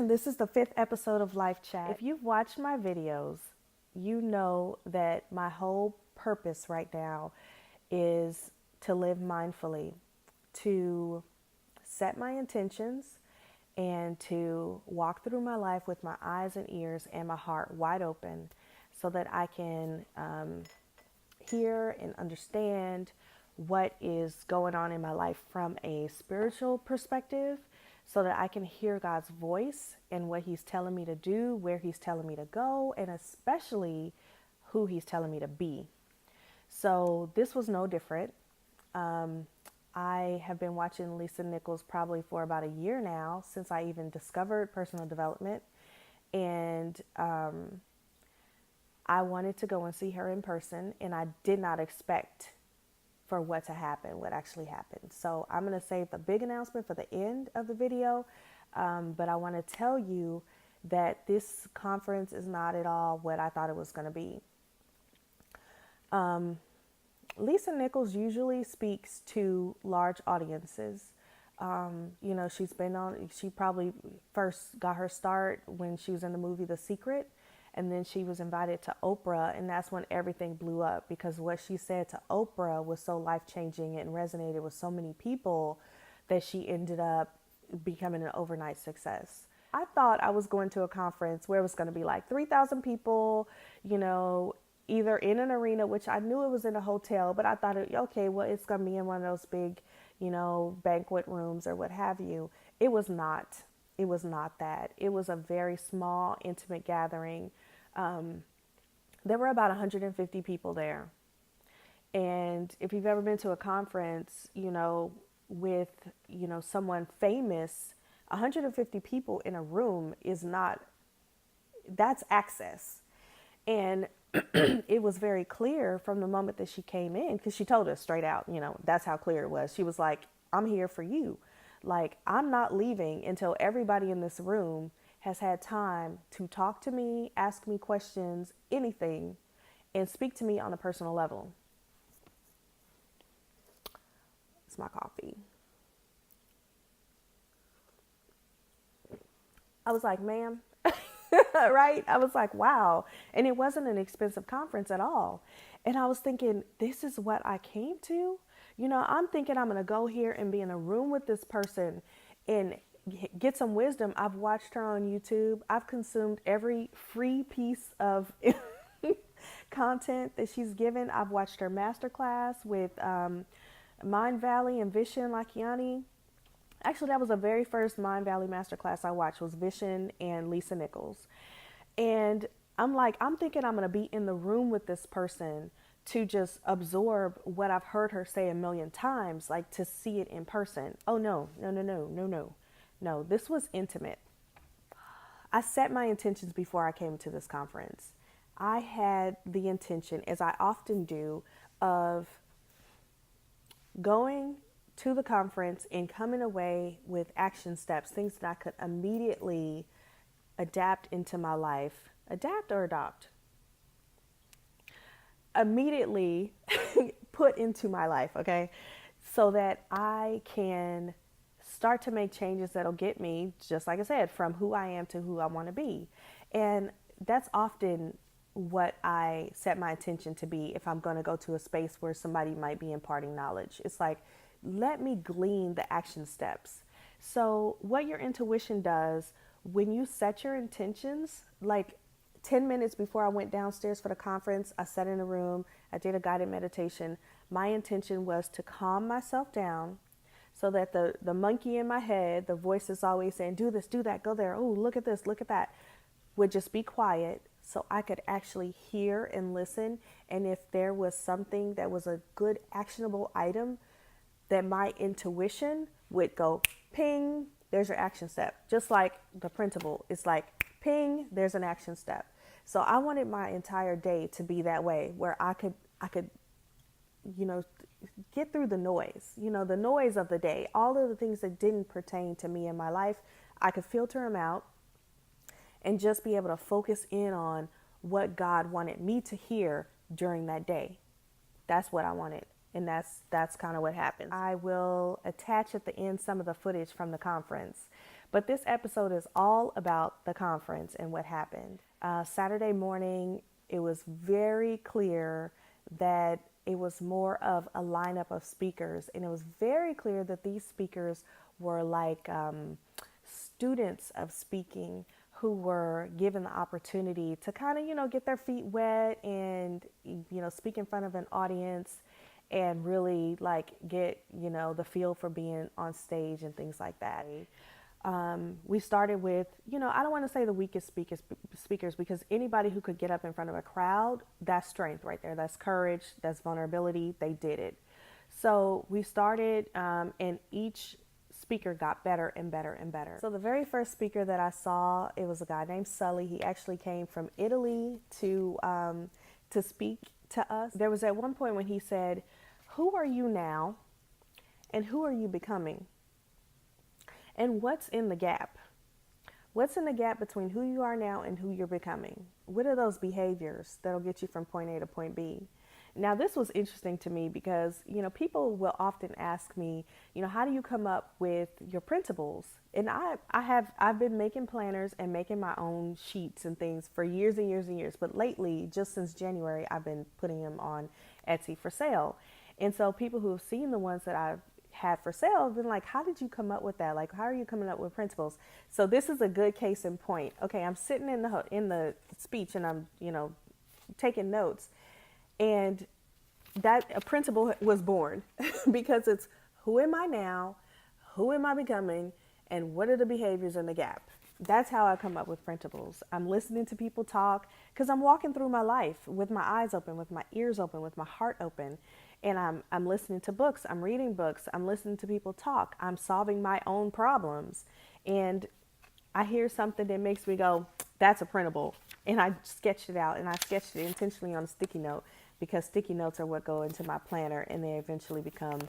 This is the 5th episode of Life Chat. If you've watched my videos, you know that my whole purpose right now is to live mindfully, to set my intentions, and to walk through my life with my eyes and ears and my heart wide open so that I can hear and understand what is going on in my life from a spiritual perspective so that I can hear God's voice and what He's telling me to do, where He's telling me to go, and especially who He's telling me to be. So this was no different. I have been watching Lisa Nichols probably for about a year now since I even discovered personal development. And I wanted to go and see her in person, and I did not expect for what to happen, what actually happened. So I'm going to save the big announcement for the end of the video, but I want to tell you that this conference is not at all what I thought it was going to be. Lisa Nichols usually speaks to large audiences. She probably first got her start when she was in the movie The Secret. And then she was invited to Oprah, and that's when everything blew up because what she said to Oprah was so life-changing and resonated with so many people that she ended up becoming an overnight success. I thought I was going to a conference where it was going to be like 3,000 people, either in an arena, which I knew it was in a hotel, but I thought, it's going to be in one of those big, banquet rooms or what have you. It was not. It was not that. It was a very small, intimate gathering. There were about 150 people there. And if you've ever been to a conference, with, someone famous, 150 people in a room that's access. And it was very clear from the moment that she came in, because she told us straight out, that's how clear it was. She was like, I'm here for you. Like, I'm not leaving until everybody in this room has had time to talk to me, ask me questions, anything, and speak to me on a personal level. It's my coffee. I was like, ma'am, right? I was like, wow. And it wasn't an expensive conference at all. And I was thinking, this is what I came to? I'm thinking I'm going to go here and be in a room with this person and get some wisdom. I've watched her on YouTube. I've consumed every free piece of content that she's given. I've watched her masterclass with Mind Valley and Vishen Lakhiani. Actually, that was the very first Mind Valley masterclass I watched was Vishen and Lisa Nichols. And I'm thinking I'm going to be in the room with this person to just absorb what I've heard her say a million times, like to see it in person. Oh, no. No, this was intimate. I set my intentions before I came to this conference. I had the intention, as I often do, of going to the conference and coming away with action steps, things that I could immediately adapt into my life. Adapt or adopt? Immediately put into my life, okay? So that I can start to make changes that'll get me, just like I said, from who I am to who I want to be. And that's often what I set my intention to be if I'm going to go to a space where somebody might be imparting knowledge. It's like, let me glean the action steps. So what your intuition does when you set your intentions, like 10 minutes before I went downstairs for the conference, I sat in a room, I did a guided meditation. My intention was to calm myself down so that the monkey in my head, the voice is always saying, do this, do that, go there, oh, look at this, look at that, would just be quiet so I could actually hear and listen. And if there was something that was a good actionable item, that my intuition would go, ping, there's your action step. Just like the printable, it's like, ping, there's an action step. So I wanted my entire day to be that way, where I could, get through the noise, the noise of the day, all of the things that didn't pertain to me in my life. I could filter them out and just be able to focus in on what God wanted me to hear during that day. That's what I wanted. And that's kind of what happened. I will attach at the end some of the footage from the conference. But this episode is all about the conference and what happened. Saturday morning, it was very clear that it was more of a lineup of speakers, and it was very clear that these speakers were like students of speaking who were given the opportunity to kind of, get their feet wet and, speak in front of an audience and really like get, the feel for being on stage and things like that. We started with, I don't want to say the weakest speakers, because anybody who could get up in front of a crowd, that's strength right there. That's courage. That's vulnerability. They did it. So we started, and each speaker got better and better and better. So the very first speaker that I saw, it was a guy named Sully. He actually came from Italy to speak to us. There was at one point when he said, "Who are you now, and who are you becoming? And what's in the gap? What's in the gap between who you are now and who you're becoming? What are those behaviors that'll get you from point A to point B?" Now, this was interesting to me because, people will often ask me, how do you come up with your principles? And I've been making planners and making my own sheets and things for years and years and years. But lately, just since January, I've been putting them on Etsy for sale. And so people who have seen the ones that I've had for sale have been like, how did you come up with that? Like, how are you coming up with principles? So this is a good case in point. Okay, I'm sitting in the speech and I'm, taking notes. And that a principle was born because it's who am I now, who am I becoming, and what are the behaviors in the gap? That's how I come up with principles. I'm listening to people talk because I'm walking through my life with my eyes open, with my ears open, with my heart open. And I'm listening to books, I'm reading books, I'm listening to people talk, I'm solving my own problems. And I hear something that makes me go, that's a printable. And I sketched it out, and I sketched it intentionally on a sticky note because sticky notes are what go into my planner and they eventually become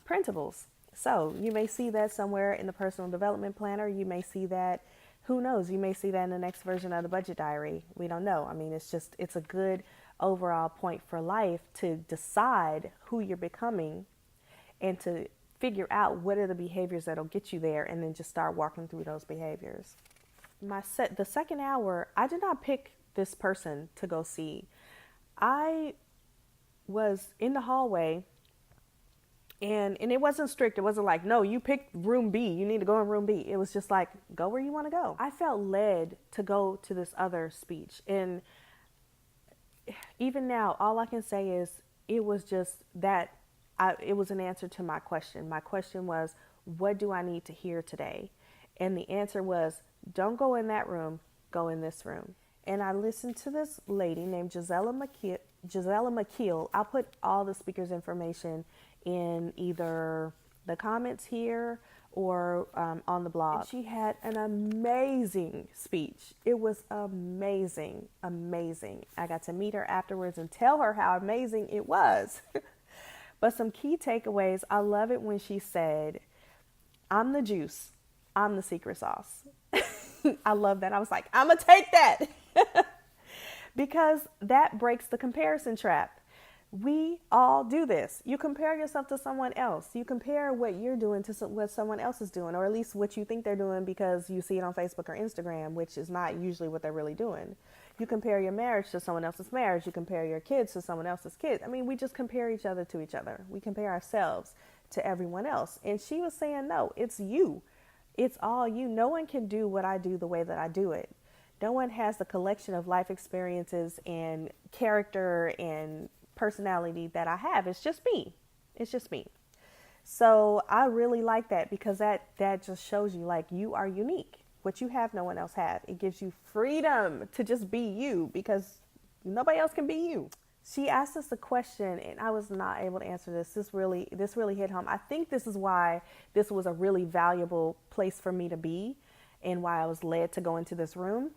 printables. So you may see that somewhere in the personal development planner. You may see that, who knows, you may see that in the next version of the budget diary. We don't know. I mean, it's a good overall point for life to decide who you're becoming and to figure out what are the behaviors that'll get you there, and then just start walking through those behaviors. The second hour, I did not pick this person to go see. I was in the hallway, and it wasn't strict. It wasn't like, no, you picked room B, you need to go in room B. It was just like, go where you want to go. I felt led to go to this other speech. And even now, all I can say is it was just that it was an answer to my question. My question was, what do I need to hear today? And the answer was, don't go in that room, go in this room. And I listened to this lady named Gisela McKeel. I'll put all the speakers' information in either the comments here or on the blog. And she had an amazing speech. It was amazing, amazing. I got to meet her afterwards and tell her how amazing it was. But some key takeaways, I love it when she said, I'm the juice, I'm the secret sauce. I love that. I was like, I'm going to take that. Because that breaks the comparison trap. We all do this. You compare yourself to someone else. You compare what you're doing to what someone else is doing, or at least what you think they're doing because you see it on Facebook or Instagram, which is not usually what they're really doing. You compare your marriage to someone else's marriage. You compare your kids to someone else's kids. I mean, we just compare each other to each other. We compare ourselves to everyone else. And she was saying, no, it's you. It's all you. No one can do what I do the way that I do it. No one has the collection of life experiences and character and personality that I have. It's just me. It's just me. So I really like that because that just shows you like you are unique. What you have, no one else has. It gives you freedom to just be you because nobody else can be you. She asked us a question and I was not able to answer this. This really hit home. I think this is why this was a really valuable place for me to be and why I was led to go into this room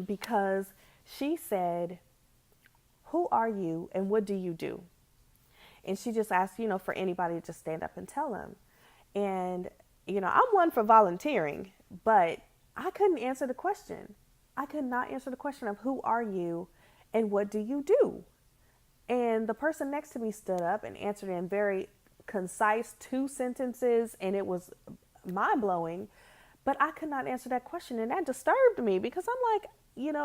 because she said, who are you and what do you do? And she just asked, for anybody to just stand up and tell them. And, I'm one for volunteering, but I couldn't answer the question. I could not answer the question of who are you and what do you do? And the person next to me stood up and answered in very concise 2 sentences. And it was mind blowing But I could not answer that question, and that disturbed me because I'm like,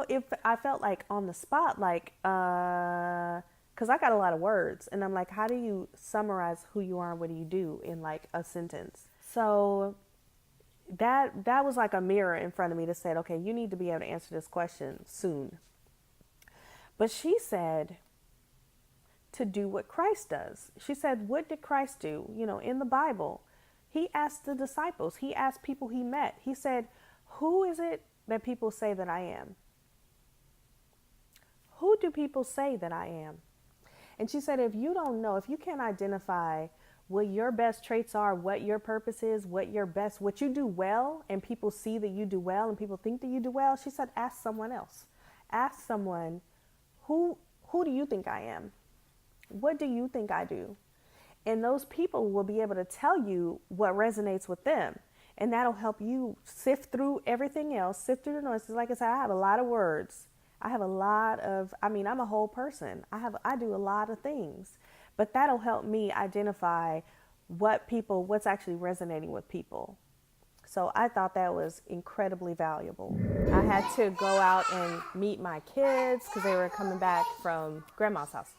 if I felt like on the spot, like, because I got a lot of words, and I'm like, how do you summarize who you are and what do you do in like a sentence? So that was like a mirror in front of me that said, okay, you need to be able to answer this question soon. But she said to do what Christ does. She said, what did Christ do? In the Bible, he asked the disciples, he asked people he met. He said, who is it that people say that I am? Who do people say that I am? And she said, if you don't know, if you can't identify what your best traits are, what your purpose is, what you do well, and people see that you do well and people think that you do well, she said, ask someone else. Ask someone, who do you think I am? What do you think I do? And those people will be able to tell you what resonates with them. And that'll help you sift through everything else, sift through the noise. Like I said, I have a lot of words. I'm a whole person. I do a lot of things. But that'll help me identify what's actually resonating with people. So I thought that was incredibly valuable. I had to go out and meet my kids because they were coming back from grandma's house.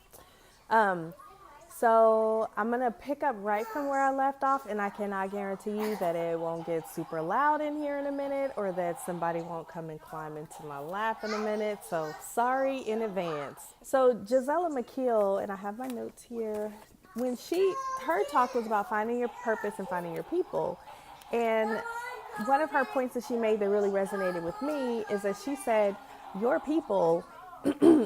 So I'm going to pick up right from where I left off, and I cannot guarantee you that it won't get super loud in here in a minute or that somebody won't come and climb into my lap in a minute. So sorry in advance. So Gisela McKeel, and I have my notes here, her talk was about finding your purpose and finding your people. And one of her points that she made that really resonated with me is that she said, your people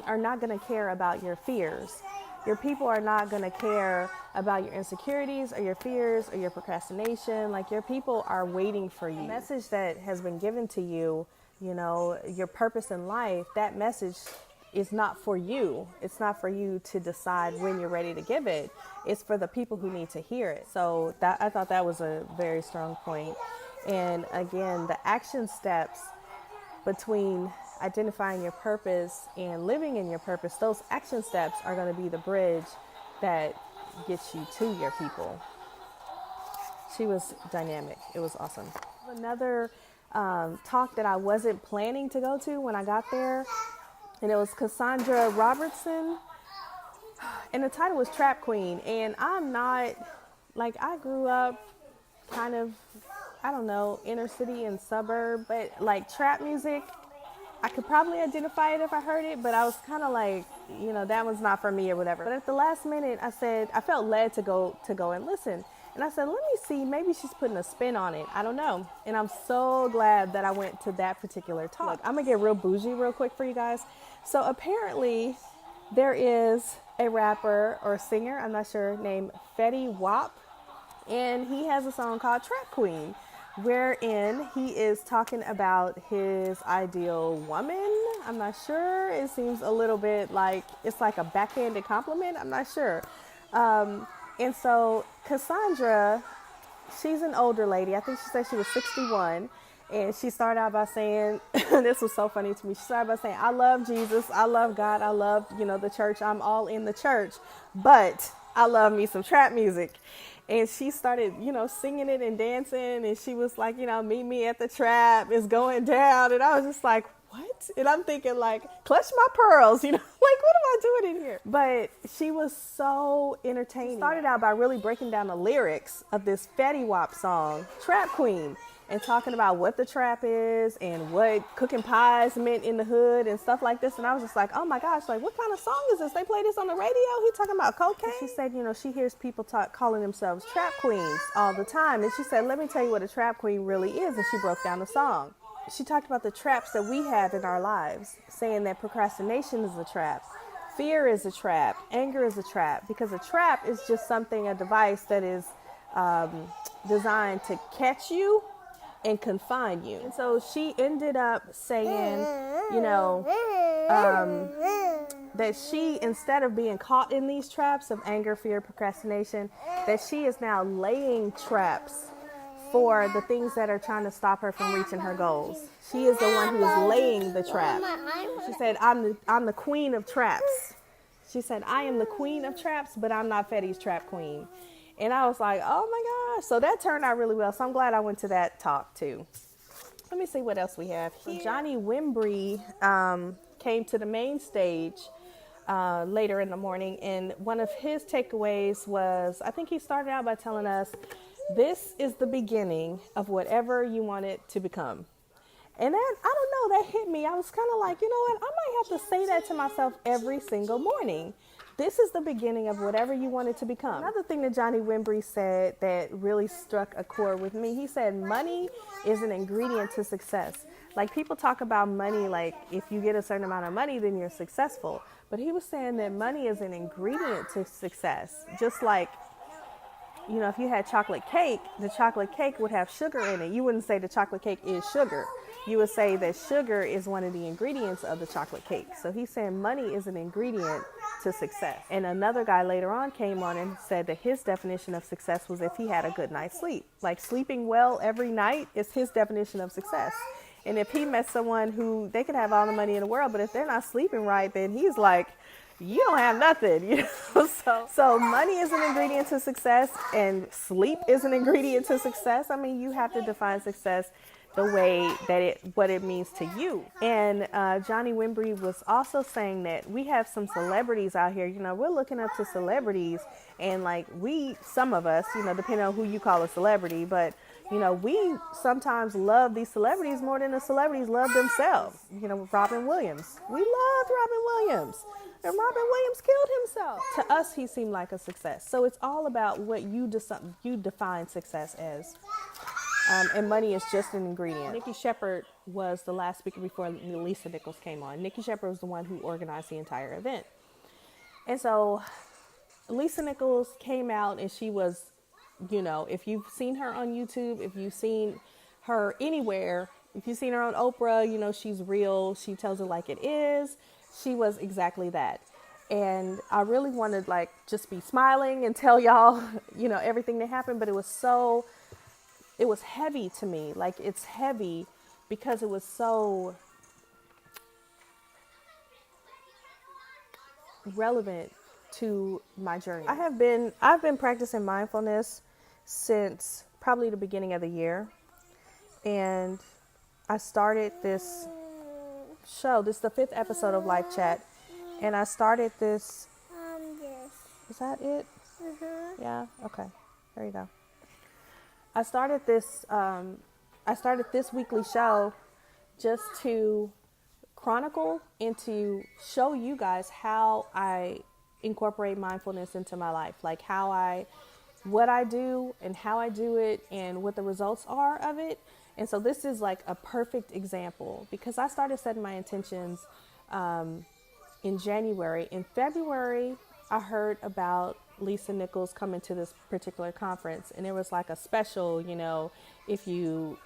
are not going to care about your fears. Your people are not going to care about your insecurities or your fears or your procrastination. Like, your people are waiting for you. The message that has been given to you, your purpose in life, that message is not for you. It's not for you to decide when you're ready to give it. It's for the people who need to hear it. So I thought that was a very strong point. And again, the action steps between identifying your purpose and living in your purpose, those action steps are going to be the bridge that gets you to your people. She was dynamic. It was awesome. Another talk that I wasn't planning to go to when I got there, and it was Cassandra Robertson, and the title was Trap Queen. And I'm not, I grew up kind of, inner city and suburb, but trap music, I could probably identify it if I heard it, but I was kind of like, that one's not for me or whatever. But at the last minute, I felt led to go and listen. And I said, let me see, maybe she's putting a spin on it. I don't know. And I'm so glad that I went to that particular talk. Look, I'm going to get real bougie real quick for you guys. So apparently there is a rapper or singer, I'm not sure, named Fetty Wap. And he has a song called Trap Queen, wherein he is talking about his ideal woman. I'm not sure. It seems a little bit like it's like a backhanded compliment. I'm not sure. And so Cassandra, she's an older lady. I think she said she was 61. And she started out by saying, this was so funny to me. She started by saying, I love Jesus. I love God. I love, the church. I'm all in the church. But I love me some trap music. And she started, singing it and dancing. And she was like, meet me at the trap. It's going down. And I was just like, what? And I'm thinking clutch my pearls, what am I doing in here? But she was so entertaining. She started out by really breaking down the lyrics of this Fetty Wap song, Trap Queen, and talking about what the trap is and what cooking pies meant in the hood and stuff like this. And I was just like, oh my gosh, what kind of song is this? They play this on the radio? He talking about cocaine? And she said, she hears people calling themselves trap queens all the time. And she said, let me tell you what a trap queen really is. And she broke down the song. She talked about the traps that we have in our lives, saying that procrastination is a trap. Fear is a trap. Anger is a trap. Because a trap is just a device that is designed to catch you and confine you. And so she ended up saying, that she, instead of being caught in these traps of anger, fear, procrastination, that she is now laying traps for the things that are trying to stop her from reaching her goals. She is the one who is laying the trap. She said, I'm the queen of traps. She said, I am the queen of traps, but I'm not Fetty's trap queen. And I was like, oh my gosh. So that turned out really well. So I'm glad I went to that talk too. Let me see what else we have here. Johnny Wimbrey came to the main stage later in the morning, and one of his takeaways was, I think he started out by telling us, this is the beginning of whatever you want it to become. And that, I don't know, that hit me. I was kind of like, you know what, I might have to say that to myself every single morning. This is the beginning of whatever you want it to become. Another thing that Johnny Wimbrey said that really struck a chord with me, he said money is an ingredient to success. Like, people talk about money like if you get a certain amount of money, then you're successful. But he was saying that money is an ingredient to success. Just like, you know, if you had chocolate cake, the chocolate cake would have sugar in it. You wouldn't say the chocolate cake is sugar. You would say that sugar is one of the ingredients of the chocolate cake. So he's saying money is an ingredient to success. And another guy later on came on and said that his definition of success was if he had a good night's sleep. Like, sleeping well every night is his definition of success. And if he met someone who, they could have all the money in the world, but if they're not sleeping right, then he's like, you don't have nothing, you know. So money is an ingredient to success, and sleep is an ingredient to success. I mean, you have to define success the way that what it means to you. And Johnny Wimbrey was also saying that we have some celebrities out here, you know, we're looking up to celebrities, and like some of us, you know, depending on who you call a celebrity, but you know, we sometimes love these celebrities more than the celebrities love themselves. You know, Robin Williams. We loved Robin Williams. And Robin Williams killed himself. To us, he seemed like a success. So it's all about what you define success as. And money is just an ingredient. Nikki Shepard was the last speaker before Lisa Nichols came on. Nikki Shepard was the one who organized the entire event. And so Lisa Nichols came out, and she was, you know, if you've seen her on YouTube, if you've seen her anywhere, if you've seen her on Oprah, you know, she's real. She tells it like it is. She was exactly that. And I really wanted, like, just be smiling and tell y'all, you know, everything that happened. But it was heavy to me. Like, it's heavy because it was so relevant to my journey. I've been practicing mindfulness since probably the beginning of the year. And I started this show. This is the 5th episode of Life Chat. And I started this. Is that it? Mm-hmm. Yeah. Okay. There you go. I started this weekly show just to chronicle and to show you guys how I incorporate mindfulness into my life, like what I do and how I do it and what the results are of it. And so this is like a perfect example, because I started setting my intentions in January. In February, I heard about Lisa Nichols coming to this particular conference, and it was like a special, you know, if you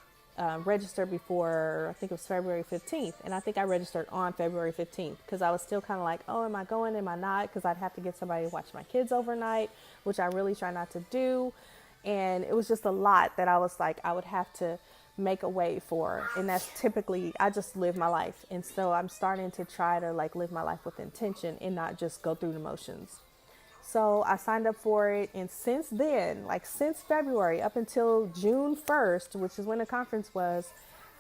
register before, I think it was February 15th. And I think I registered on February 15th because I was still kind of like, oh, am I going? Am I not? Because I'd have to get somebody to watch my kids overnight, which I really try not to do. And it was just a lot that I was like, I would have to make a way for. And that's typically, I just live my life. And so I'm starting to try to like live my life with intention and not just go through the motions. So I signed up for it. And since then, like since February up until June 1st, which is when the conference was,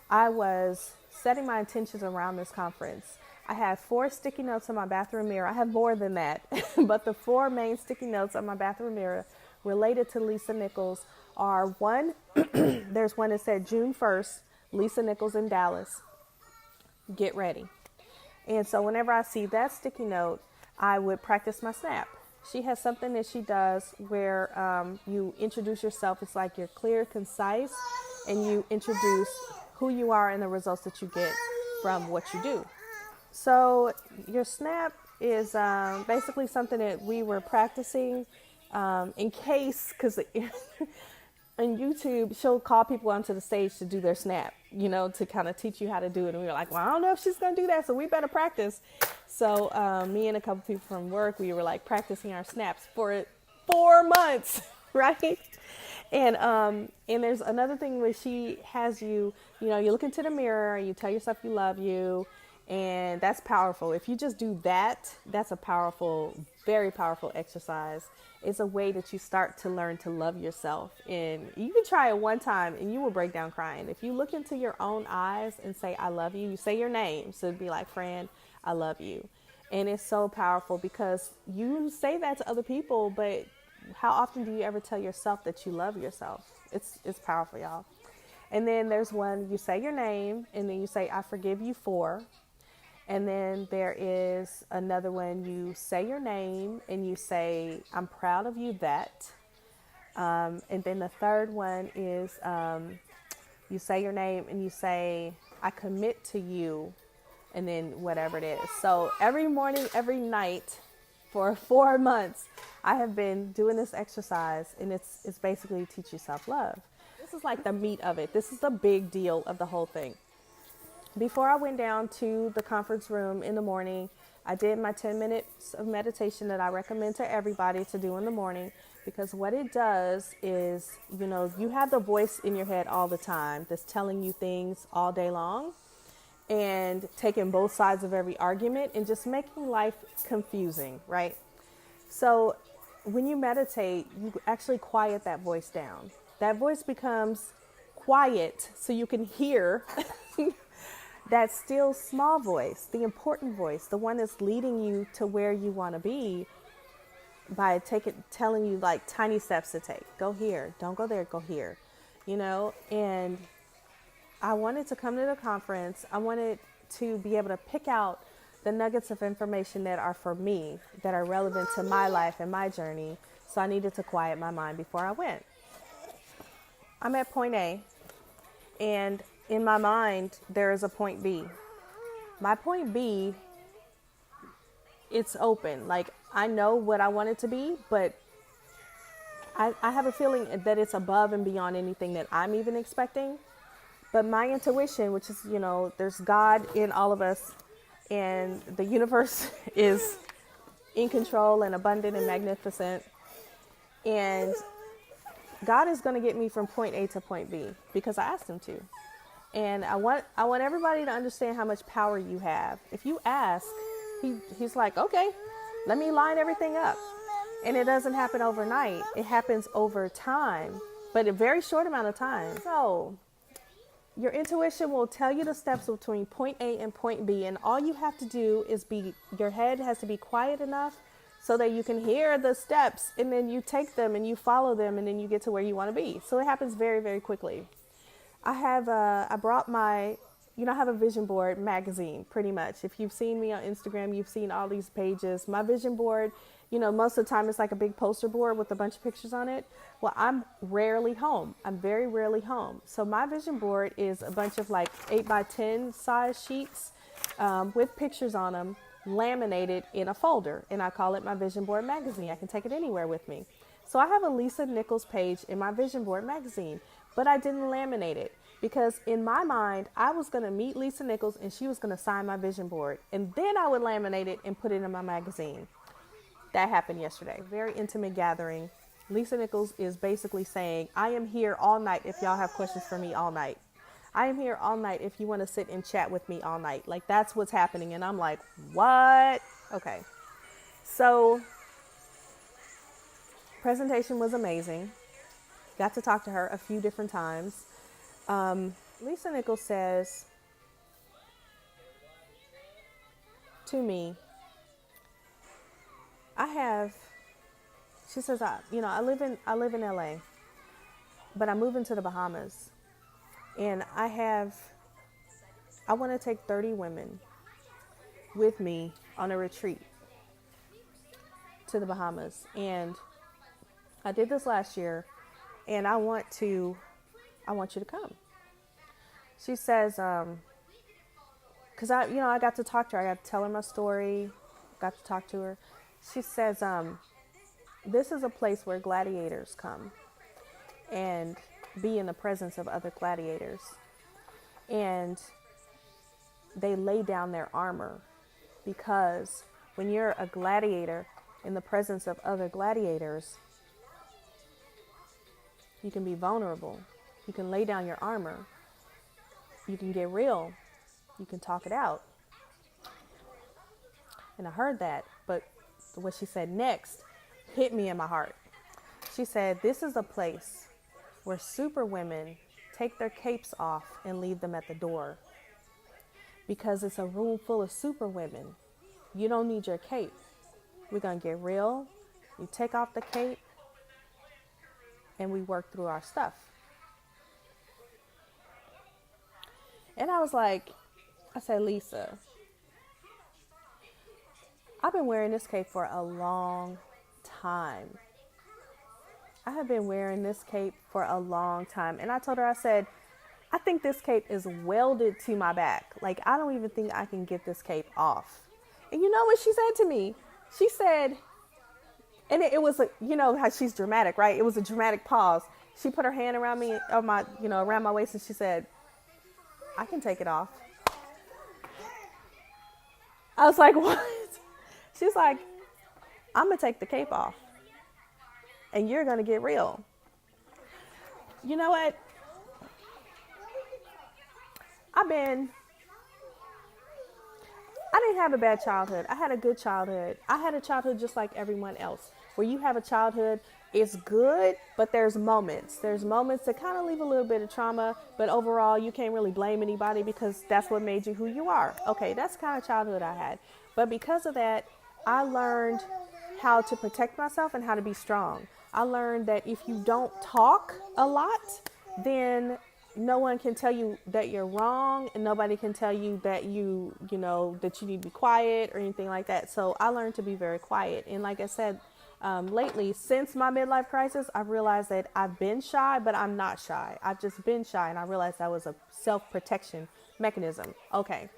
I was setting my intentions around this conference. I have 4 sticky notes on my bathroom mirror. I have more than that, but the 4 main sticky notes on my bathroom mirror related to Lisa Nichols are one, there's one that said June 1st, Lisa Nichols in Dallas, get ready. And so whenever I see that sticky note, I would practice my snap. She has something that she does where you introduce yourself. It's like you're clear, concise, and you introduce who you are and the results that you get from what you do. So your snap is basically something that we were practicing in case, because on YouTube, she'll call people onto the stage to do their snap, you know, to kind of teach you how to do it. And we were like, well, I don't know if she's going to do that, so we better practice. So me and a couple people from work, we were like practicing our snaps for 4 months, right? And there's another thing where she has you, you know, you look into the mirror, you tell yourself you love you, And that's powerful. If you just do that, that's a powerful, very powerful exercise. It's a way that you start to learn to love yourself. And you can try it one time and you will break down crying. If you look into your own eyes and say, I love you, you say your name. So it'd be like, Fran, I love you. And it's so powerful because you say that to other people, but how often do you ever tell yourself that you love yourself? It's powerful, y'all. And then there's one, you say your name and then you say, I forgive you for. And then there is another one, you say your name and you say, I'm proud of you that. And then the third one is you say your name and you say, I commit to you, and then whatever it is. So every morning, every night for 4 months, I have been doing this exercise, and it's basically to teach you self-love. This is like the meat of it. This is the big deal of the whole thing. Before I went down to the conference room in the morning, I did my 10 minutes of meditation that I recommend to everybody to do in the morning, because what it does is, you have the voice in your head all the time that's telling you things all day long and taking both sides of every argument and just making life confusing, right? So when you meditate, you actually quiet that voice down. That voice becomes quiet so you can hear that still small voice, the important voice, the one that's leading you to where you want to be by telling you like tiny steps to take. Go here, don't go there, go here, and I wanted to come to the conference. I wanted to be able to pick out the nuggets of information that are for me, that are relevant to my life and my journey. So I needed to quiet my mind before I went. I'm at point A, and in my mind, there is a point B. My point B, it's open. Like, I know what I want it to be, but I have a feeling that it's above and beyond anything that I'm even expecting. But my intuition, which is, there's God in all of us, and the universe is in control and abundant and magnificent. And God is going to get me from point A to point B because I asked him to. And I want everybody to understand how much power you have. If you ask, he's like, okay, let me line everything up. And it doesn't happen overnight. It happens over time, but a very short amount of time. So your intuition will tell you the steps between point A and point B. And all you have to do is your head has to be quiet enough so that you can hear the steps, and then you take them and you follow them, and then you get to where you want to be. So it happens very, very quickly. I brought I have a vision board magazine, pretty much. If you've seen me on Instagram, you've seen all these pages. My vision board, most of the time it's like a big poster board with a bunch of pictures on it. Well, I'm rarely home. I'm very rarely home. So my vision board is a bunch of like 8x10 size sheets with pictures on them, laminated in a folder. And I call it my vision board magazine. I can take it anywhere with me. So I have a Lisa Nichols page in my vision board magazine, but I didn't laminate it because in my mind, I was going to meet Lisa Nichols and she was going to sign my vision board. And then I would laminate it and put it in my magazine. That happened yesterday. Very intimate gathering. Lisa Nichols is basically saying, I am here all night if y'all have questions for me all night. I am here all night if you want to sit and chat with me all night. Like, that's what's happening. And I'm like, what? Okay. So presentation was amazing. Got to talk to her a few different times. Lisa Nichols says to me, she says, I live in LA, but I'm moving to the Bahamas, and I want to take 30 women with me on a retreat to the Bahamas. And I did this last year, and I want you to come. She says, because I got to talk to her. I got to tell her my story, got to talk to her. She says, this is a place where gladiators come and be in the presence of other gladiators. And they lay down their armor, because when you're a gladiator in the presence of other gladiators, you can be vulnerable. You can lay down your armor. You can get real. You can talk it out. And I heard that. But what she said next hit me in my heart. She said, this is a place where super women take their capes off and leave them at the door. Because it's a room full of super women. You don't need your cape. We're going to get real. You take off the cape and we work through our stuff. And I was like, I said, Lisa, I've been wearing this cape for a long time. I have been wearing this cape for a long time. And I told her, I said, I think this cape is welded to my back. Like, I don't even think I can get this cape off. And you know what she said to me? She said, and it was, you know how she's dramatic, right? It was a dramatic pause. She put her hand around me, or my, you know, around my waist, and she said, I can take it off. I was like, what? She's like, I'm going to take the cape off. And you're going to get real. You know what? I didn't have a bad childhood. I had a good childhood. I had a childhood just like everyone else. Where you have a childhood, it's good, but there's moments. There's moments that kind of leave a little bit of trauma, but overall you can't really blame anybody because that's what made you who you are. Okay, that's the kind of childhood I had. But because of that, I learned how to protect myself and how to be strong. I learned that if you don't talk a lot, then no one can tell you that you're wrong, and nobody can tell you that that you need to be quiet or anything like that. So I learned to be very quiet. And like I said, lately, since my midlife crisis, I've realized that I've been shy, but I'm not shy. I've just been shy, and I realized that was a self-protection mechanism. Okay.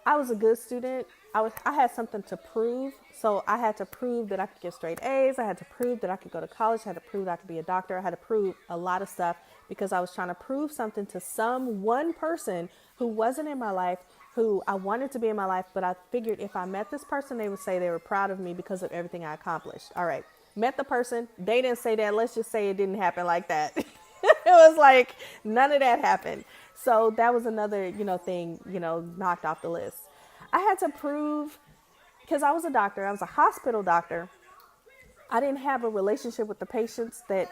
I was a good student. I had something to prove. So I had to prove that I could get straight A's. I had to prove that I could go to college. I had to prove that I could be a doctor. I had to prove a lot of stuff because I was trying to prove something to some one person who wasn't in my life, who I wanted to be in my life. But I figured if I met this person, they would say they were proud of me because of everything I accomplished. All right. Met the person. They didn't say that. Let's just say it didn't happen like that. It was like none of that happened. So that was another, thing, knocked off the list. I had to prove, because I was a doctor, I was a hospital doctor. I didn't have a relationship with the patients that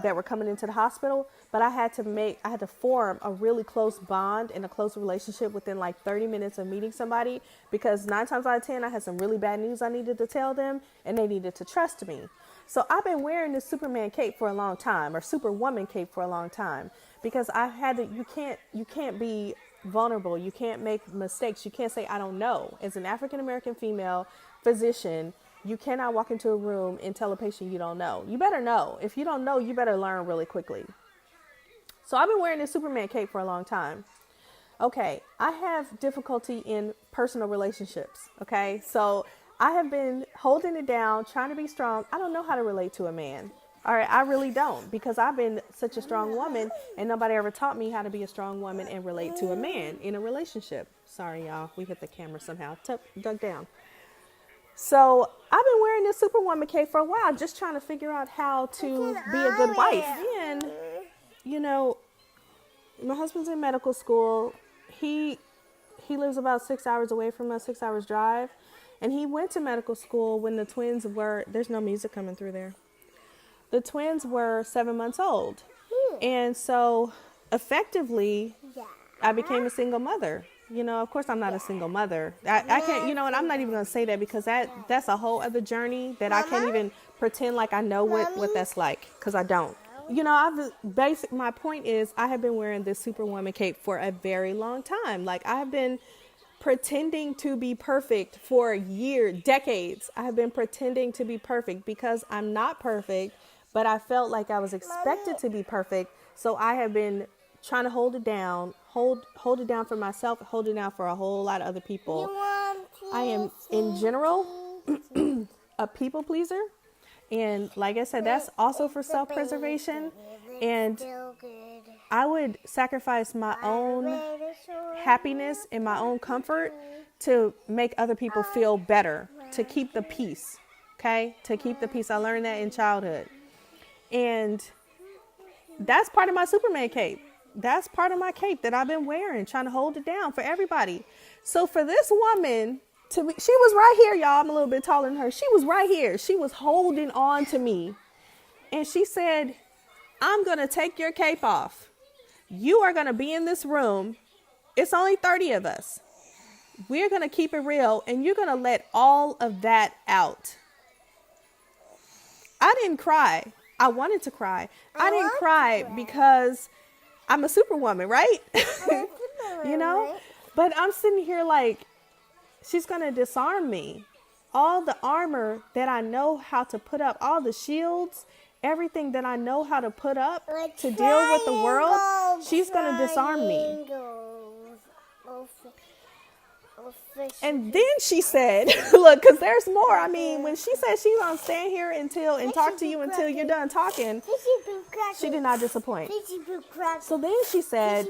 were coming into the hospital, but I had to form a really close bond and a close relationship within like 30 minutes of meeting somebody, because 9 times out of 10, I had some really bad news I needed to tell them, and they needed to trust me. So I've been wearing this Superman cape for a long time, or Superwoman cape for a long time, because you can't be vulnerable. You can't make mistakes. You can't say, I don't know. As an African-American female physician, you cannot walk into a room and tell a patient you don't know. You better know. If you don't know, you better learn really quickly. So I've been wearing this Superman cape for a long time. Okay, I have difficulty in personal relationships. Okay, so I have been holding it down, trying to be strong. I don't know how to relate to a man. All right, I really don't, because I've been such a strong woman and nobody ever taught me how to be a strong woman and relate to a man in a relationship. Sorry, y'all. We hit the camera somehow. Dug down. So I've been wearing this Superwoman cape for a while, just trying to figure out how to be a good wife. And, my husband's in medical school. He lives about 6 hours away from us, 6 hours drive. And he went to medical school when the twins were, there's no music coming through there. The twins were 7 months old. And so effectively, I became a single mother. Of course, I'm not a single mother. I can't, and I'm not even going to say that because that's a whole other journey that I can't even pretend like I know what that's like, because I don't. My point is I have been wearing this Superwoman cape for a very long time. Like, I have been pretending to be perfect for decades. I have been pretending to be perfect because I'm not perfect, but I felt like I was expected to be perfect. So I have been trying to hold it down for myself, hold it down for a whole lot of other people. I am, in general, a people pleaser. And like I said, that's also for self-preservation. And I would sacrifice my own happiness and my own comfort to make other people feel better, to keep the peace. Okay? To keep the peace. I learned that in childhood. And that's part of my Superman cape. That's part of my cape that I've been wearing, trying to hold it down for everybody. So for this woman to me. She was right here, y'all. I'm a little bit taller than her. She was right here. She was holding on to me. And she said, I'm going to take your cape off. You are going to be in this room. It's only 30 of us. We're going to keep it real, and you're going to let all of that out. I didn't cry. I wanted to cry. I didn't cry because I'm a superwoman, right? You know? But I'm sitting here like, she's going to disarm me. All the armor that I know how to put up, all the shields, everything that I know how to put up to deal with the world, she's going to disarm me. And then she said, look, because there's more. I mean, when she said she's going to stand here and talk to you until you're done talking, she did not disappoint. So then she said,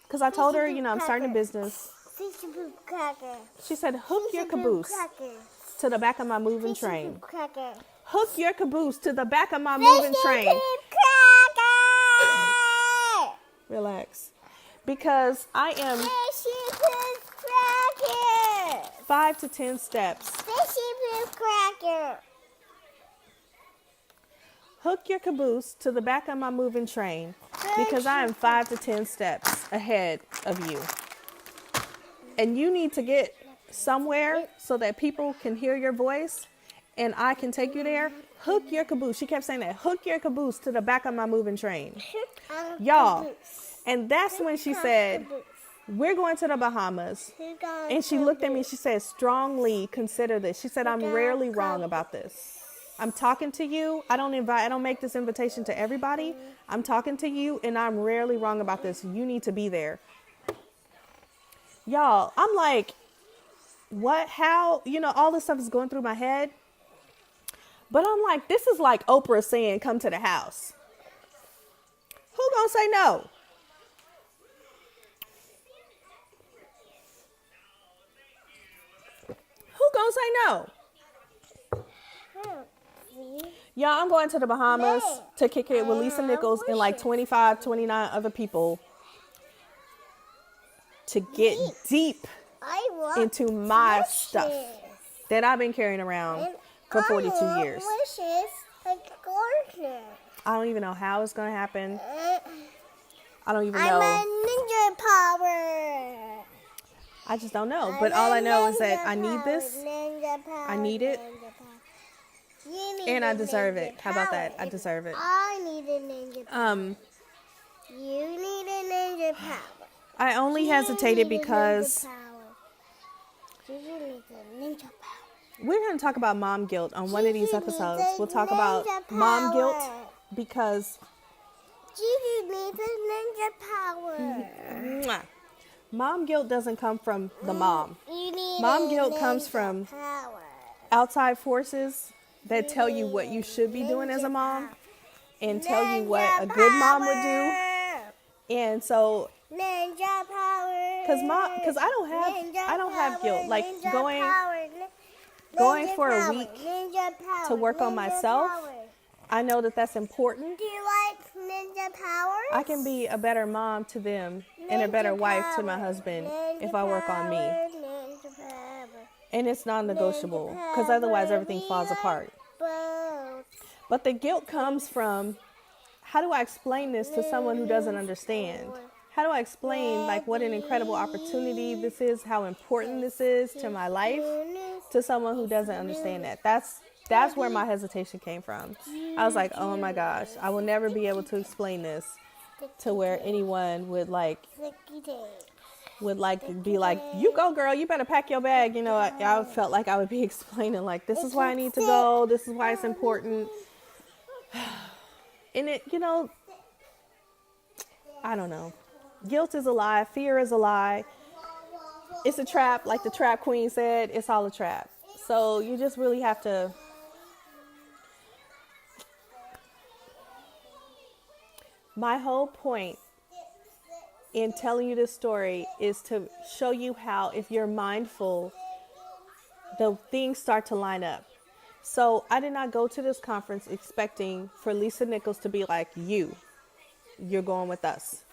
because I told her, I'm starting a business. She said, hook your caboose to the back of my moving train. Hook your caboose to the back of my moving train. Relax. Because I am 5 to 10 steps. Hook your caboose to the back of my moving train because I am 5 to 10 steps ahead of you. And you need to get somewhere so that people can hear your voice and I can take you there. Hook your caboose. She kept saying that. Hook your caboose to the back of my moving train. Y'all. And that's when she said, we're going to the Bahamas. And she looked at me. She said, strongly consider this. She said, I'm rarely wrong about this. I'm talking to you. I don't make this invitation to everybody. I'm talking to you and I'm rarely wrong about this. You need to be there. Y'all, I'm like, what, how, all this stuff is going through my head. But I'm like, this is like Oprah saying, come to the house. Who gonna say no? Who gonna say no? Y'all, I'm going to the Bahamas to kick it with Lisa Nichols and like 25, 29 other people to get deep into my stuff that I've been carrying around for 42 years. I don't even know how it's going to happen. I don't even know. I'm a ninja power. I just don't know. But all I know is that I need this. I need it. And I deserve it. How about that? I deserve it. I need a ninja power. You need a ninja power. I only hesitated because we're going to talk about mom guilt on one of these episodes. We'll talk about mom guilt because Gigi needs a ninja power. Mom guilt doesn't come from the mom. Mom guilt comes from outside forces that tell you what you should be doing as a mom and tell you what a good mom would do. And so ninja power. Because I don't have guilt. Like going for a week to work on myself. I know that that's important. Do you like ninja powers? I can be a better mom to them and a better wife to my husband if I work on me. And it's non-negotiable because otherwise everything falls apart. But the guilt comes from, how do I explain this to someone who doesn't understand? How do I explain like what an incredible opportunity this is, how important this is to my life to someone who doesn't understand that? That's where my hesitation came from. I was like, oh my gosh, I will never be able to explain this to where anyone would be like, you go girl, you better pack your bag. I felt like I would be explaining like, this is why I need to go. This is why it's important. And it, I don't know. Guilt is a lie. Fear is a lie. It's a trap. Like the trap queen said, it's all a trap. So you just really have to my whole point in telling you this story is to show you how, if you're mindful, the things start to line up. So I did not go to this conference expecting for Lisa Nichols to be like, you're going with us.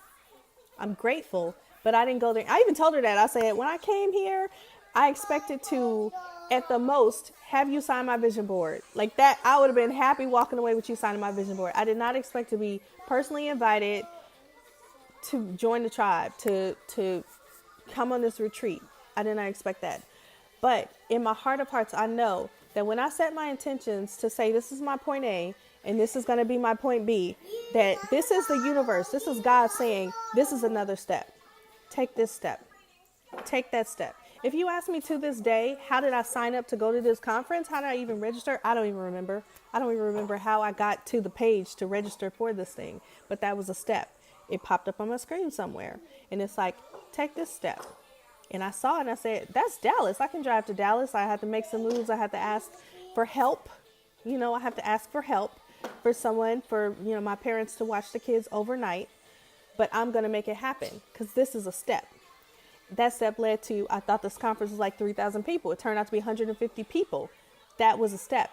I'm grateful, But I didn't go there. I even told her that. I said, when I came here, I expected to, at the most, have you sign my vision board. Like that, I would have been happy walking away with you signing my vision board. I did not expect to be personally invited to join the tribe, to come on this retreat. I did not expect that. But in my heart of hearts, I know that when I set my intentions to say, this is my point A, and this is going to be my point B, that this is the universe. This is God saying, this is another step. Take this step. Take that step. If you ask me to this day, how did I sign up to go to this conference? How did I even register? I don't even remember. I don't even remember how I got to the page to register for this thing. But that was a step. It popped up on my screen somewhere. And it's like, take this step. And I saw it and I said, that's Dallas. I can drive to Dallas. I have to make some moves. I have to ask for help. You know, I have to ask for help for someone, for, you know, my parents to watch the kids overnight. But I'm going to make it happen because this is a step. That step led to, I thought this conference was like 3,000 people. It turned out to be 150 people. That was a step.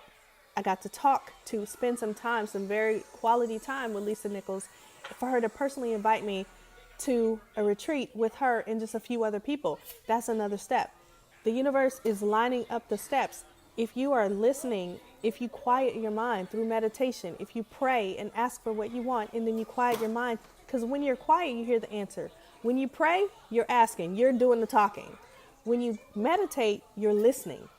I got to spend some time, some very quality time with Lisa Nichols, for her to personally invite me to a retreat with her and just a few other people. That's another step. The universe is lining up the steps. If you are listening, if you quiet your mind through meditation, if you pray and ask for what you want, and then you quiet your mind, because when you're quiet, you hear the answer. When you pray, you're asking, you're doing the talking. When you meditate, you're listening.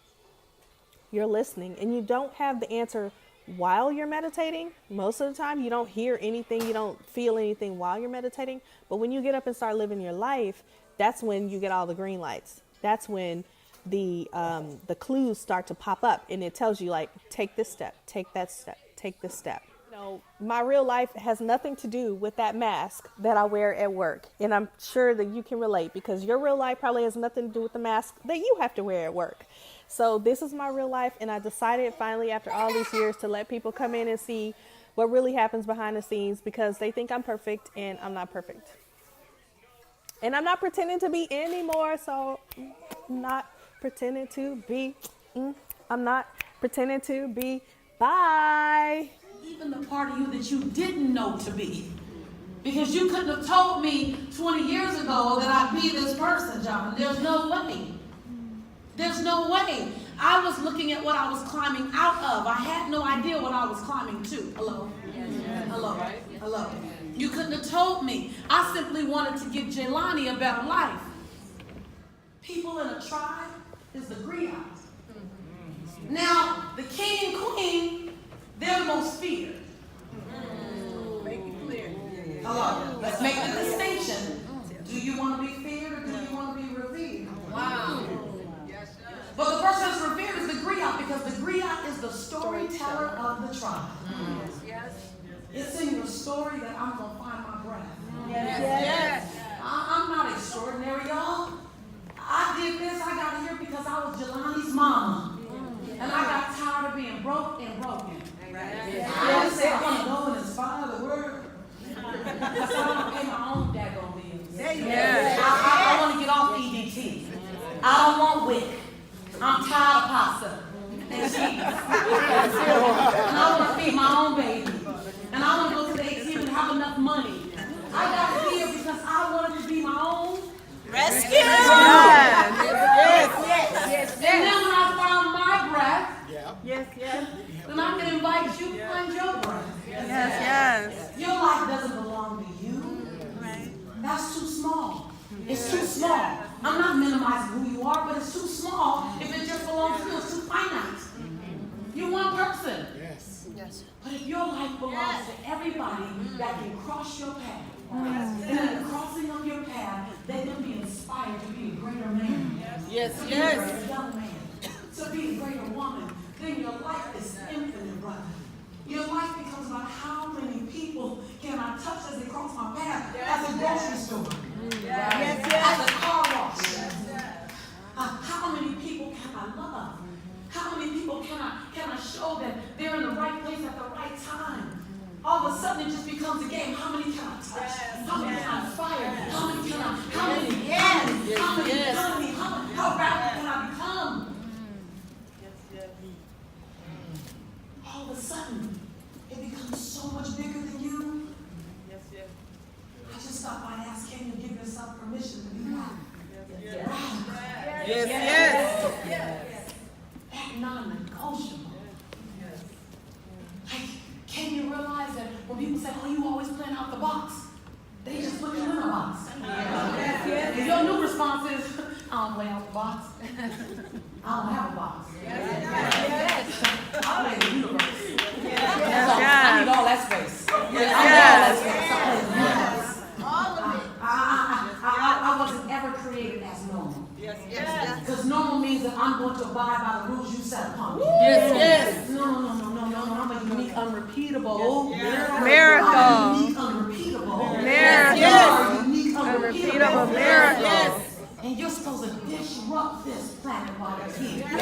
You're listening, and you don't have the answer while you're meditating. Most of the time, you don't hear anything, you don't feel anything while you're meditating. But when you get up and start living your life, that's when you get all the green lights. That's when the clues start to pop up, and it tells you, like, take this step, take that step, take this step. You know, my real life has nothing to do with that mask that I wear at work. And I'm sure that you can relate, because your real life probably has nothing to do with the mask that you have to wear at work. So this is my real life. And I decided finally, after all these years, to let people come in and see what really happens behind the scenes, because they think I'm perfect and I'm not perfect. And I'm not pretending to be anymore. So I'm not pretending to be. I'm not pretending to be. Bye. Even the part of you that you didn't know to be. Because you couldn't have told me 20 years ago that I'd be this person, John. There's no way. There's no way. I was looking at what I was climbing out of. I had no idea what I was climbing to. Hello? Yes. Hello? Right? Hello? You couldn't have told me. I simply wanted to give Jelani a better life. People in a tribe is the griots. Now, the king and queen, they're the most feared. Make it clear. Hello. Let's make the distinction. Do you want to be feared, or do you want to be revered? Wow. But the person that's revered is the griot, because the griot is the storyteller of the tribe. Yes. It's in your story that I'm going to find my breath. Yes. I'm not extraordinary, y'all. I did this, I got here because I was Jelani's mama. And I got tired of being broke and broken. I said, I want to go and inspire the word. Because I want to pay my own daggone bills. I want to get off EDT. I don't want WIC. I'm tired of pasta and cheese. And I want to feed my own baby. And I want to go to the ATM and have enough money. I got here because I wanted to be my own rescue. Yes. And then when I found my breath, then I can invite you to find your breath. Yes. Your life doesn't belong to you. Right. That's too small. It's too small. I'm not minimizing who you are, but it's too small. If it just belongs to you, it's too finite. You're one person. Yes. But if your life belongs to everybody that can cross your path, and in the crossing of your path, they can be inspired to be a greater man. Yes. To be a greater young man. To be a greater woman. Then your life is infinite, brother. Your life becomes about how many people can I touch as they cross my path at the grocery store, at the car wash. How many people can I love? How many people can I show that they're in the right place at the right time? All of a sudden it just becomes a game. How many can I touch? How many can I fire? How many can I? How rapid can I become? All of a sudden, it becomes so much bigger than you. I just stopped by and asked, can you give yourself yourself permission to be wrong. Yes. That non-negotiable. Like, can you realize that when people say, oh, you always playing out the box, they just put you in a box. And your new response is, I don't play out the box. I don't have a box. I play the universe. I need all that space. I wasn't ever created as normal. Because normal means that I'm going to abide by the rules you set upon me. No. I'm a unique, unrepeatable Miracle. I'm a unique, unrepeatable Miracle. You are a unique, Unrepeatable miracle. And you're supposed to disrupt this planet while you're here. You're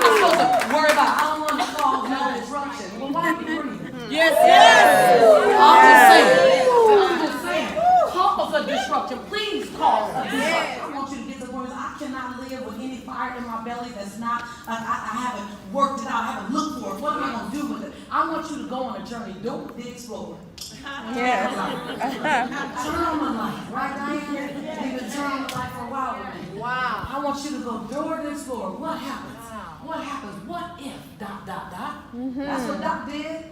not supposed to worry about, I don't want to cause no disruption. Well, why are you breathing? I'm just saying. Cause a disruption. Please cause a disruption. I want you to get the words. I cannot live with any fire in my belly that's not, I haven't worked it out, I haven't looked for it. What am I going to do with it? I want you to go on a journey. Don't be explorer. Turn on my life, right, Diane? You've been turning on the life for a while with me. Wow. I want you to go door to explorer. What happens? What happens? What if? ... That's what Doc did.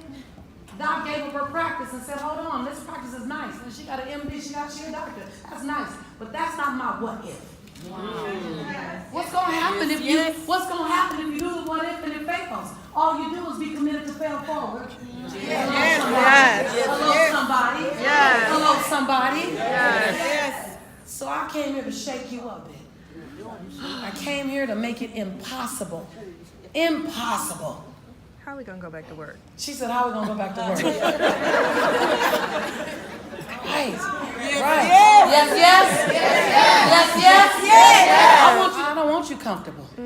Doc gave up her practice and said, hold on, this practice is nice. And she got an MD, she a doctor. That's nice. But that's not my what if. Wow. What's gonna happen if you do the what if and it fails? All you do is be committed to fail forward. Hello, somebody. Hello, somebody. So I came here to shake you up, baby. I came here to make it impossible. Impossible. How are we going to go back to work? She said, how are we going to go back to work? Right. Yes. I don't want you comfortable. I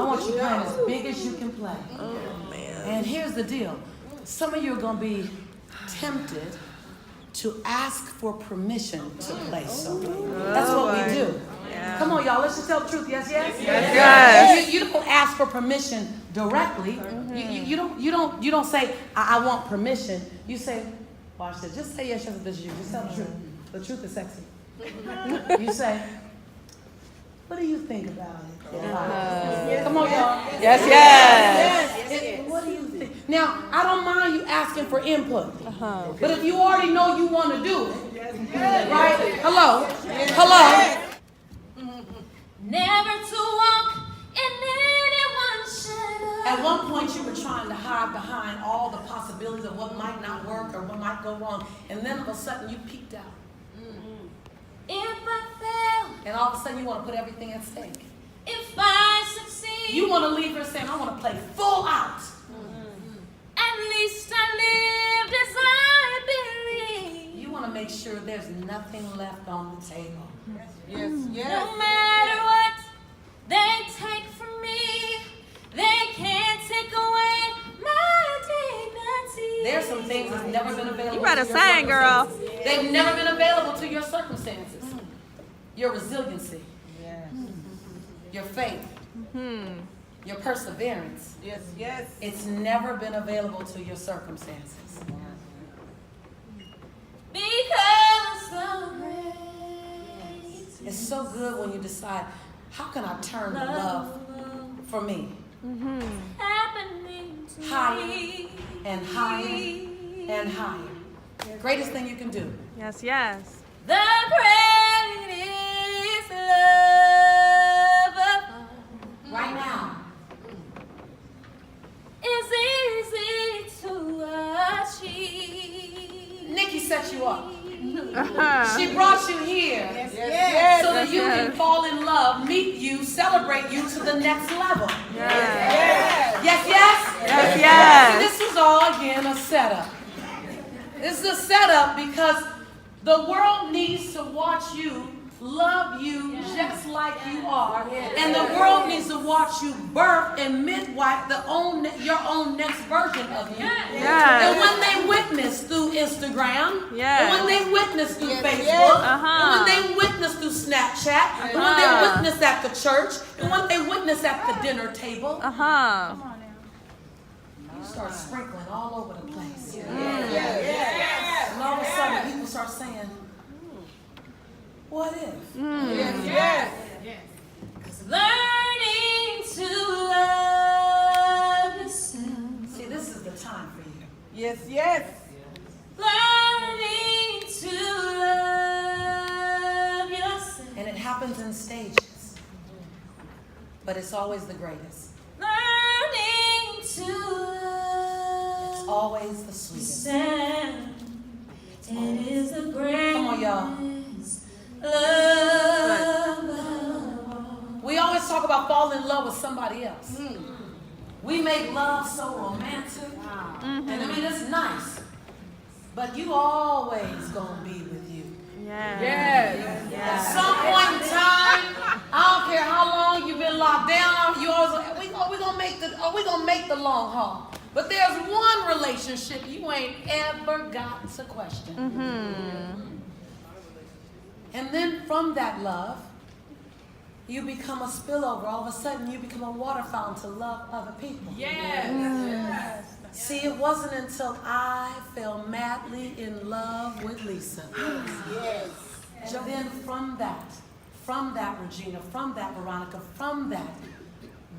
want you playing as big as you can play. Oh, man. And here's the deal. Some of you are going to be tempted to ask for permission to play so big. That's what we do. Yeah. Come on, y'all. Let's just tell the truth. Yes. You don't ask for permission directly. Mm-hmm. You don't say I want permission. You say, watch this. Just say yes, this is you. Just tell the truth. The truth is sexy. You say, what do you think about it? Come on, y'all. Yes. What do you think? Now, I don't mind you asking for input. But if you already know you want to do it, right? Hello. Never to walk in anyone's shadow. At one point, you were trying to hide behind all the possibilities of what might not work or what might go wrong. And then all of a sudden, you peeked out. If I fail, and all of a sudden, you want to put everything at stake. If I succeed, you want to leave her saying, I want to play full out. At least I lived as I believe. You want to make sure there's nothing left on the table. Yes. No matter what they take from me, they can't take away my dignity. There's some things that's never been available. You better sing, girl. They've never been available to your circumstances. Your resiliency. Yes. Your faith. Your perseverance. Yes. It's never been available to your circumstances. Because the grace. It's so good when you decide, how can I turn the love for me? Happening to Higher me. and higher and higher. Greatest thing you can do. Yes. The greatest love of all Right now. is easy to achieve. Nikki set you up. She brought you here so that you can fall in love, meet you, celebrate you to the next level. Yes. This is all, again, a setup. This is a setup because the world needs to watch you, love you just like you are. And the world needs to watch you birth and midwife your own next version of you. And when they witness through Instagram, and when they witness through Facebook, and when they witness through Snapchat, and when they witness at the church, and when they witness at the dinner table, start sprinkling all over the place. Yes. And all of a sudden, people start saying, what if? Yes. Learning to love yourself. See, this is the time for you. Yes. Yes. Learning to love yourself. And it happens in stages. But it's always the greatest. Learning to love It's always the sweetest. yourself. It is the greatest. Come on, y'all. Love. We always talk about falling in love with somebody else. We make love so romantic. And I mean, it's nice. But you always gonna be with you. Yes. At some point in time, I don't care how long you've been locked down, you always we gonna make the long haul. But there's one relationship you ain't ever got to question. And then from that love, you become a spillover. All of a sudden, you become a water fountain to love other people. See, it wasn't until I fell madly in love with Lisa. And then from that, Regina, from that, Veronica, from that,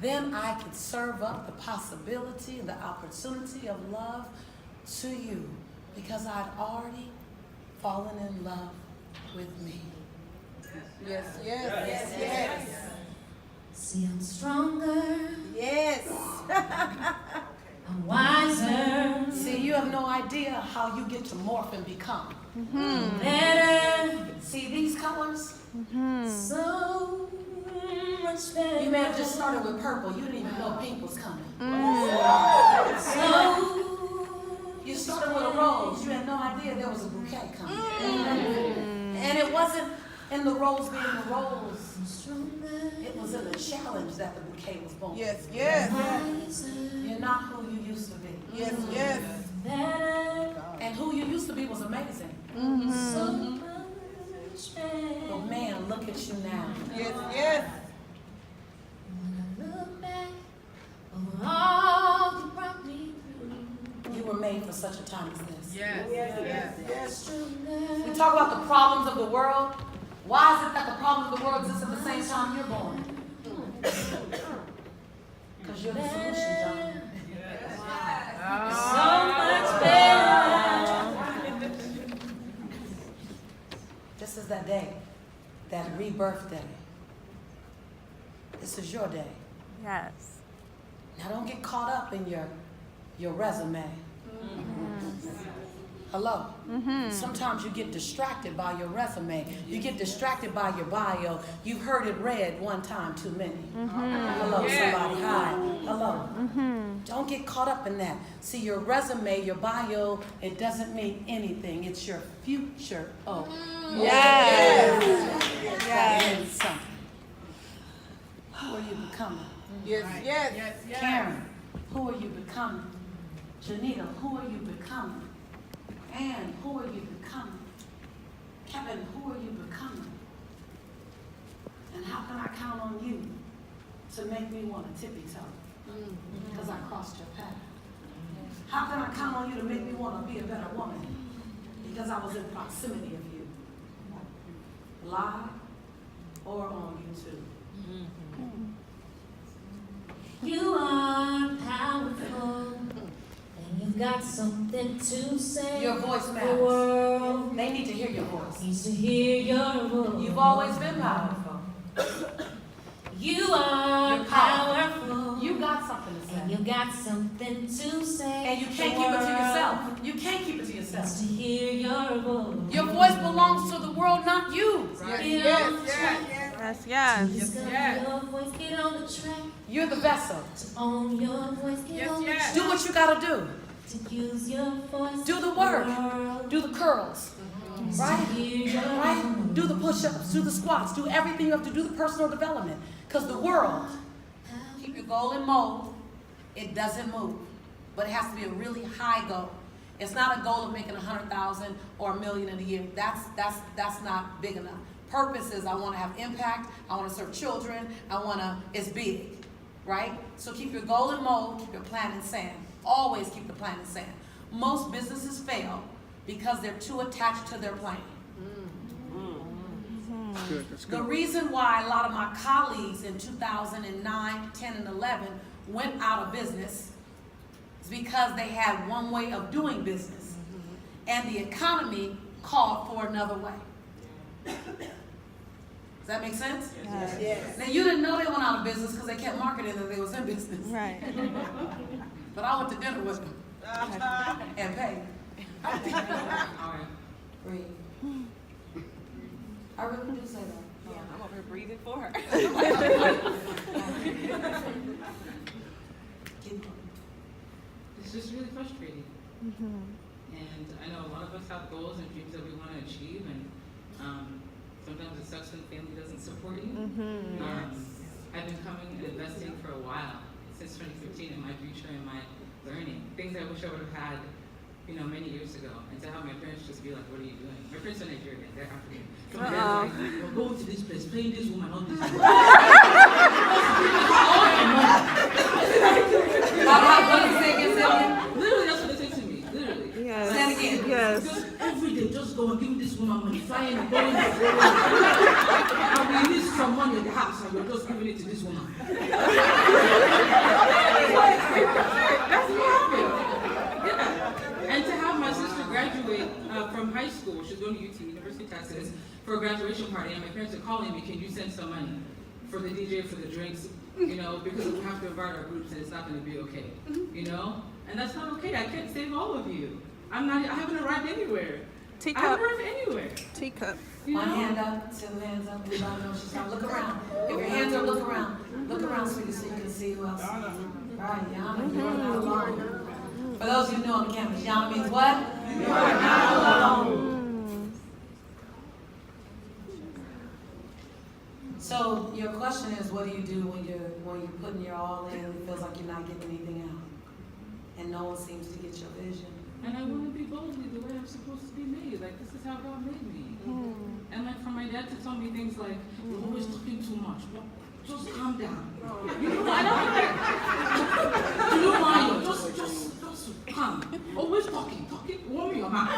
then I could serve up the possibility and the opportunity of love to you because I'd already fallen in love with me. Yes. See, I'm stronger. Yes. I'm wiser. See, you have no idea how you get to morph and become. Better. See, these colors, So much better. you may have just started with purple. You didn't even know pink was coming. So You started with a rose. You had no idea there was a bouquet coming. And it wasn't in the rose being the rose. stronger. It was in the challenge that the bouquet was born. Yes. Wiser. You're not who you used to be. Yes. Better. And who you used to be was amazing. So much better. But man, look at you now. Yes. When I look back over all you brought me through. You were made for such a time as this. Stronger. We talk about the problems of the world. Why is it that the problems of the world exist at the same time you're born? Because you're the solution, John. So much better. This is that day, that rebirth day. This is your day. Yes. Now don't get caught up in your resume. Hello? Sometimes you get distracted by your resume. You get distracted by your bio. You've heard it read one time too many. Hello, somebody. Hi. Hello. Don't get caught up in that. See, your resume, your bio, it doesn't mean anything. It's your future. Oh. That means something. Who are you becoming? Yes. Karen, who are you becoming? Janita, who are you becoming? Ann, who are you becoming? Kevin, who are you becoming? And how can I count on you to make me want to tippy toe? Because I crossed your path. How can I count on you to make me want to be a better woman? Because I was in proximity of you. Live or on YouTube. You are powerful, and you've got something to say. Your voice The matters. world They need to hear your voice. needs to hear your voice. You've always been powerful. You are You're powerful. You got something to And say. you got something to say. And you can't The keep it to world yourself. You can't keep it to needs yourself. to hear your voice. Your voice belongs to the world, not you. Get on the track. Yes. Discover your voice. Get on the track. You're the vessel. To own your voice. Get on the track. Do what you gotta do. To use your voice. Do the work. world Do the curls. needs to Right? hear your Right? voice. Do the push-ups. Do the squats. Do everything you have to do, the personal development. Because the world, keep your goal in mode. It doesn't move. But it has to be a really high goal. It's not a goal of making 100,000 or $1 million in a year. That's not big enough. Purpose is I want to have impact. I want to serve children. It's big, right? So keep your goal in mode. Keep your plan in sand. always keep the plan in sand. Most businesses fail because they're too attached to their plan. That's The good. reason why a lot of my colleagues in 2009, 10, and 11 went out of business is because they had one way of doing business, and the economy called for another way. Does that make sense? Yes. Now, you didn't know they went out of business because they kept marketing that they was in business. Right. But I went to dinner with them and paid. Breathe. I really do say that. Yeah, I'm over here breathing for her. Keep going. It's just really frustrating. And I know a lot of us have goals and dreams that we want to achieve, and sometimes it sucks when family doesn't support you. I've been coming and investing for a while, since 2015, in my future and my learning. Things I wish I would have had, many years ago. And to have my parents just be like, what are you doing? My parents are Nigerian, they're African. So my dad's like, we're going to this place, paying this woman all this money. What did you say again, Sylvia? Literally, that's what they say to me. Literally. Yes. Say it again. Yes. Just every day, just go and give this woman money, flying and going and going. And we need some money in the house, and you're just giving it to this woman. That's what happened. Yeah. And to have my sister graduate from high school, she's going to UT, University of Texas, for a graduation party, and my parents are calling me, can you send some money for the DJ, for the drinks, because we have to invite our groups and it's not going to be okay, And that's not okay. I can't save all of you. I haven't arrived anywhere. I haven't arrived anywhere. Teacup. One hand up, two hands up, everybody knows she's not. Look around. If your hands are, look around. Look around, sweetie, so you can see who else. Right, Yana, you are not alone. For those of you new on the campus, Yana means what? You are not alone. So your question is, what do you do when you're putting your all in and it feels like you're not getting anything out? And no one seems to get your vision. And I want to be boldly the way I'm supposed to be made. Like, this is how God made me. And like for my dad to tell me things like, you're always talking too much. Well, just calm down. I don't like, you know why? Just calm. Always talking, warm your mouth.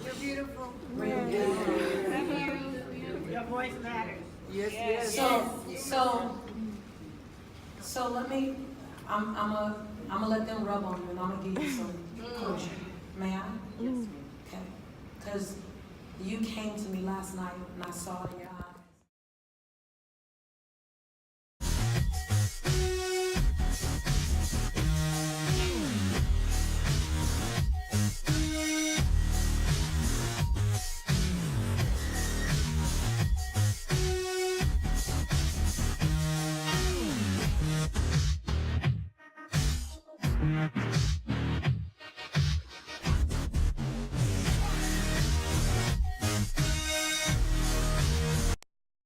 You're beautiful. Your voice matters. Yes. So let me, I'm gonna let them rub on you and I'm gonna give you some closure. May I? Yes. Okay. Because you came to me last night and I saw it in your eyes.